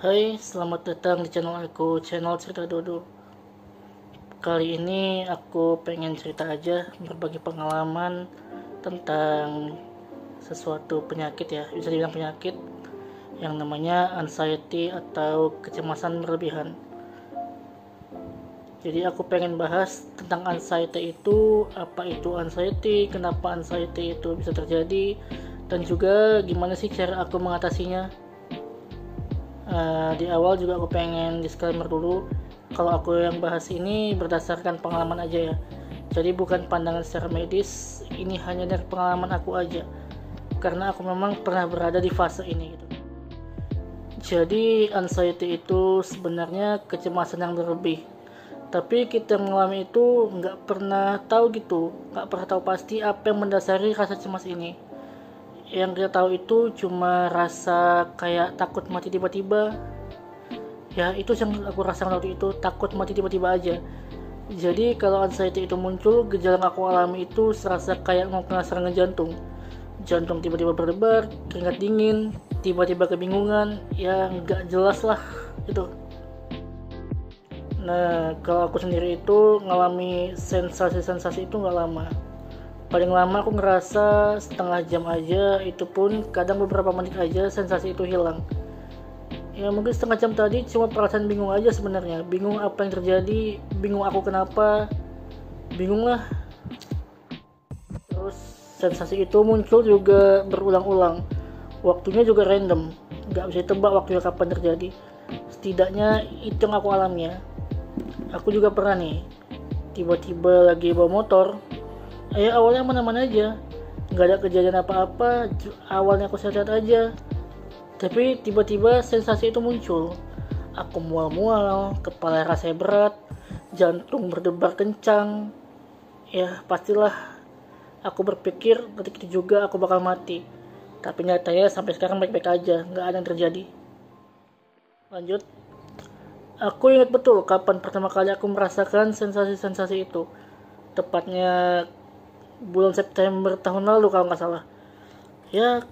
Hai, selamat datang di channel aku, channel Cerita Dodo. Kali ini aku pengen cerita aja, berbagi pengalaman tentang sesuatu penyakit ya, bisa dibilang penyakit yang namanya anxiety atau kecemasan berlebihan. Jadi aku pengen bahas tentang anxiety itu, apa itu anxiety, kenapa anxiety itu bisa terjadi, dan juga gimana sih cara aku mengatasinya. Di awal juga aku pengen disclaimer dulu, kalau aku yang bahas ini berdasarkan pengalaman aja ya, jadi bukan pandangan secara medis, ini hanya dari pengalaman aku aja, karena aku memang pernah berada di fase ini gitu. Jadi anxiety itu sebenarnya kecemasan yang berlebih, tapi kita mengalami itu nggak pernah tahu gitu, nggak pernah tahu pasti apa yang mendasari rasa cemas ini. Yang kita tahu itu cuma rasa kayak takut mati tiba-tiba. Ya itu yang aku rasakan waktu itu, takut mati tiba-tiba aja. Jadi kalau anxiety itu muncul, gejala yang aku alami itu serasa kayak mau kena serangan jantung. Jantung tiba-tiba berdebar, keringat dingin, tiba-tiba kebingungan, ya nggak jelas lah itu. Nah kalau aku sendiri itu ngalami sensasi-sensasi itu nggak lama. Paling lama aku ngerasa setengah jam aja, itu pun kadang beberapa menit aja sensasi itu hilang. Ya mungkin setengah jam tadi cuma perasaan bingung aja sebenarnya, bingung apa yang terjadi, bingung aku kenapa, bingung lah. Terus sensasi itu muncul juga berulang-ulang, waktunya juga random, nggak bisa tebak waktunya kapan terjadi. Setidaknya itu yang aku alami ya. Aku juga pernah nih, tiba-tiba lagi bawa motor. Awalnya aman-aman aja, nggak ada kejadian apa-apa, awalnya aku sehat-sehat aja. Tapi tiba-tiba sensasi itu muncul. Aku mual-mual, kepala rasanya berat, jantung berdebar kencang. Ya pastilah, aku berpikir ketika itu juga aku bakal mati. Tapi nyatanya sampai sekarang baik-baik aja, nggak ada yang terjadi. Lanjut, aku ingat betul kapan pertama kali aku merasakan sensasi-sensasi itu. Tepatnya bulan September tahun lalu kalau nggak salah. Ya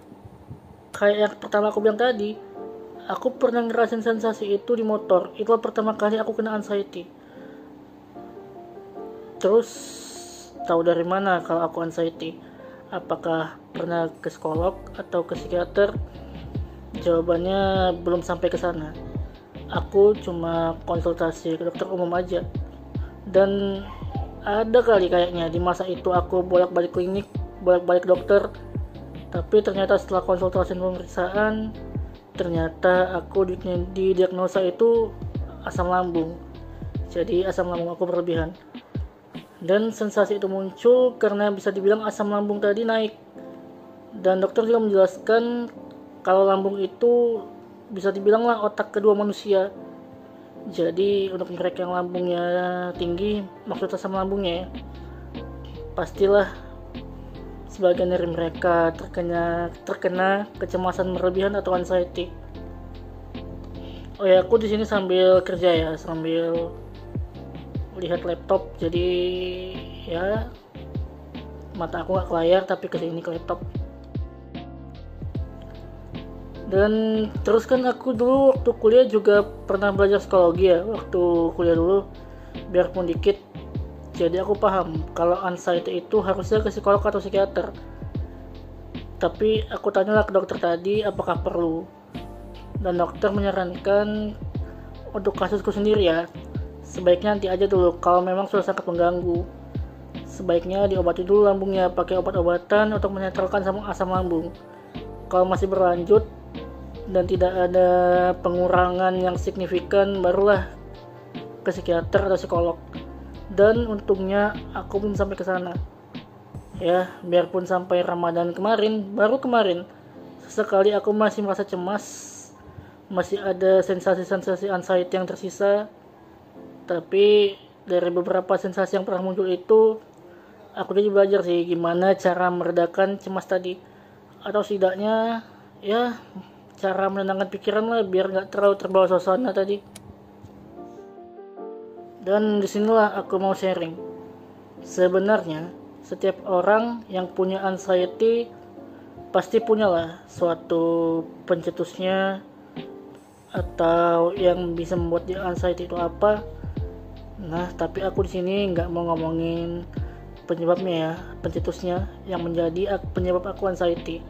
kayak yang pertama aku bilang tadi, aku pernah ngerasain sensasi itu di motor. Itulah pertama kali aku kena anxiety. Terus tahu dari mana kalau aku anxiety? Apakah pernah ke psikolog atau ke psikiater? Jawabannya belum sampai ke sana. Aku cuma konsultasi ke dokter umum aja. Dan ada kali kayaknya di masa itu aku bolak-balik klinik, bolak-balik dokter. Tapi ternyata setelah konsultasi dan pemeriksaan, ternyata aku didiagnosa itu asam lambung. Jadi asam lambung aku berlebihan. Dan sensasi itu muncul karena bisa dibilang asam lambung tadi naik. Dan dokter juga menjelaskan kalau lambung itu bisa dibilang lah otak kedua manusia. Jadi untuk mereka yang lambungnya tinggi, maksud asam lambungnya ya, pastilah sebagian dari mereka terkena kecemasan berlebihan atau anxiety. Oh ya, aku di sini sambil kerja ya, sambil lihat laptop. Jadi ya mata aku nggak ke layar tapi kesini ke laptop. Dan terus kan aku dulu waktu kuliah juga pernah belajar psikologi ya, waktu kuliah dulu, biarpun dikit. Jadi aku paham kalau anxiety itu harusnya ke psikolog atau psikiater. Tapi aku tanyalah ke dokter tadi apakah perlu. Dan dokter menyarankan untuk kasusku sendiri ya, sebaiknya nanti aja dulu kalau memang sudah sangat mengganggu. Sebaiknya diobati dulu lambungnya pakai obat-obatan untuk menetralkan asam lambung. Kalau masih berlanjut dan tidak ada pengurangan yang signifikan, barulah ke psikiater atau psikolog. Dan untungnya aku belum sampai ke sana. Ya, biarpun sampai Ramadan kemarin, baru kemarin, sesekali aku masih merasa cemas, masih ada sensasi-sensasi anxiety yang tersisa. Tapi dari beberapa sensasi yang pernah muncul itu, aku jadi belajar sih gimana cara meredakan cemas tadi. Atau setidaknya ya cara menenangkan pikiran lah biar nggak terlalu terbawa suasana tadi. Dan disinilah aku mau sharing. Sebenarnya setiap orang yang punya anxiety pasti punyalah suatu pencetusnya atau yang bisa membuat dia anxiety itu apa. Nah, tapi aku di sini nggak mau ngomongin penyebabnya ya, pencetusnya yang menjadi penyebab aku anxiety.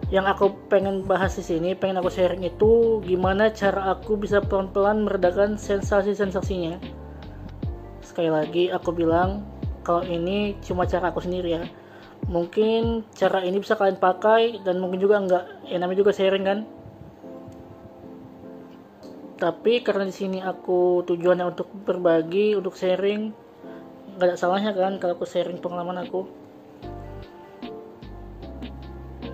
Yang aku pengen bahas di sini, pengen aku sharing itu gimana cara aku bisa pelan-pelan meredakan sensasi-sensasinya. Sekali lagi aku bilang kalau ini cuma cara aku sendiri ya. Mungkin cara ini bisa kalian pakai dan mungkin juga enggak. Ya namanya juga sharing kan. Tapi karena di sini aku tujuannya untuk berbagi, untuk sharing, nggak ada salahnya kan kalau aku sharing pengalaman aku.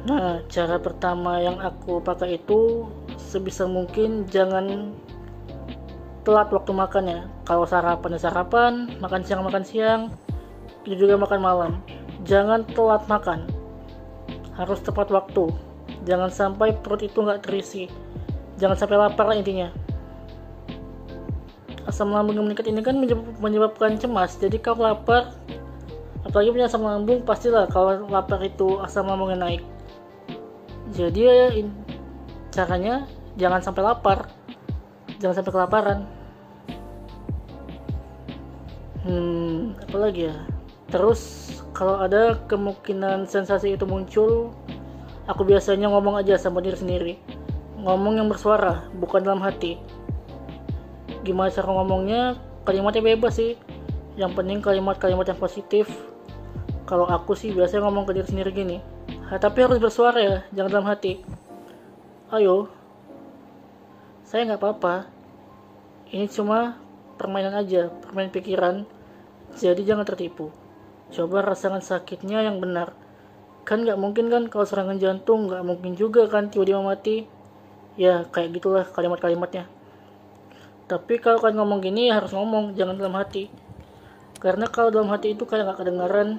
Nah, cara pertama yang aku pakai itu sebisa mungkin jangan telat waktu makannya. Kalau sarapan ya sarapan, makan siang, itu juga makan malam. Jangan telat makan, harus tepat waktu. Jangan sampai perut itu nggak terisi, jangan sampai lapar lah intinya. Asam lambung yang meningkat ini kan menyebabkan cemas. Jadi kalau lapar, apalagi punya asam lambung, pastilah kalau lapar itu asam lambungnya naik. Jadi ya, caranya jangan sampai lapar, jangan sampai kelaparan. Apalagi ya. Terus kalau ada kemungkinan sensasi itu muncul, aku biasanya ngomong aja sama diri sendiri. Ngomong yang bersuara, bukan dalam hati. Gimana cara ngomongnya? Kalimatnya bebas sih. Yang penting kalimat-kalimat yang positif. Kalau aku sih biasanya ngomong ke diri sendiri gini. Tapi harus bersuara ya, jangan dalam hati. Ayo, saya nggak apa-apa. Ini cuma permainan aja, permainan pikiran. Jadi jangan tertipu. Coba rasakan sakitnya yang benar. Kan nggak mungkin kan kalau serangan jantung, nggak mungkin juga kan tiba-tiba mati. Ya kayak gitulah kalimat-kalimatnya. Tapi kalau kalian ngomong gini harus ngomong, jangan dalam hati. Karena kalau dalam hati itu kayak nggak kedengaran.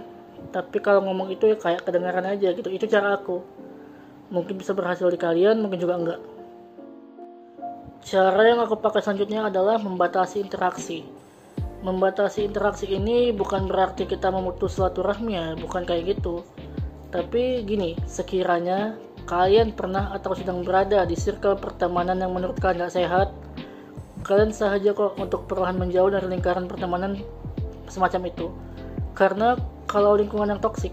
Tapi kalau ngomong itu ya kayak kedengaran aja gitu. Itu cara aku. Mungkin bisa berhasil di kalian, mungkin juga enggak. Cara yang aku pakai selanjutnya adalah membatasi interaksi. Membatasi interaksi ini bukan berarti kita memutus silaturahmi ya, bukan kayak gitu. Tapi gini, sekiranya kalian pernah atau sedang berada di circle pertemanan yang menurut kalian gak sehat, kalian sahaja kok untuk perlahan menjauh dari lingkaran pertemanan semacam itu. Karena kalau lingkungan yang toksik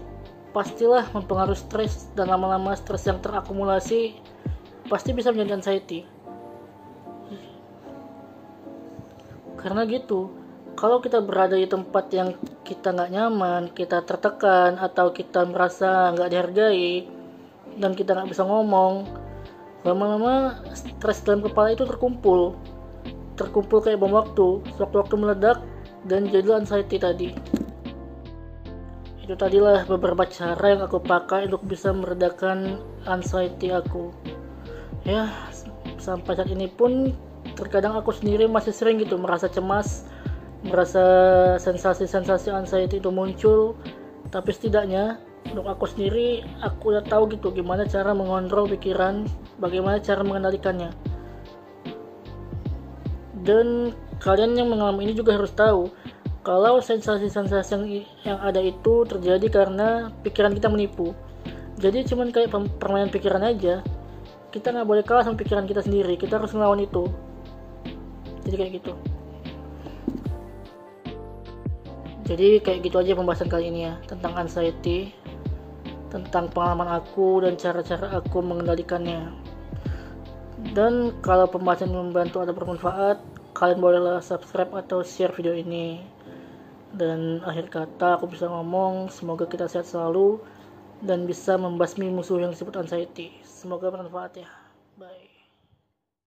pastilah mempengaruhi stres, dan lama-lama stres yang terakumulasi pasti bisa menjadi anxiety. Karena gitu, kalau kita berada di tempat yang kita nggak nyaman, kita tertekan, atau kita merasa nggak dihargai, dan kita nggak bisa ngomong, lama-lama stres dalam kepala itu terkumpul kayak bom waktu, sewaktu-waktu meledak, dan jadilah anxiety tadi. Itu tadilah beberapa cara yang aku pakai untuk bisa meredakan anxiety aku. Ya, sampai saat ini pun terkadang aku sendiri masih sering gitu merasa cemas, merasa sensasi-sensasi anxiety itu muncul. Tapi setidaknya untuk aku sendiri, aku udah tahu gitu gimana cara mengontrol pikiran, bagaimana cara mengendalikannya. Dan kalian yang mengalami ini juga harus tahu kalau sensasi-sensasi yang ada itu terjadi karena pikiran kita menipu. Jadi cuman kayak permainan pikiran aja. Kita nggak boleh kalah sama pikiran kita sendiri. Kita harus melawan itu. Jadi kayak gitu. Jadi kayak gitu aja pembahasan kali ini ya, tentang anxiety, tentang pengalaman aku dan cara-cara aku mengendalikannya. Dan kalau pembahasan membantu atau bermanfaat, kalian bolehlah subscribe atau share video ini. Dan akhir kata aku bisa ngomong, semoga kita sehat selalu dan bisa membasmi musuh yang disebut anxiety. Semoga bermanfaat ya. Bye.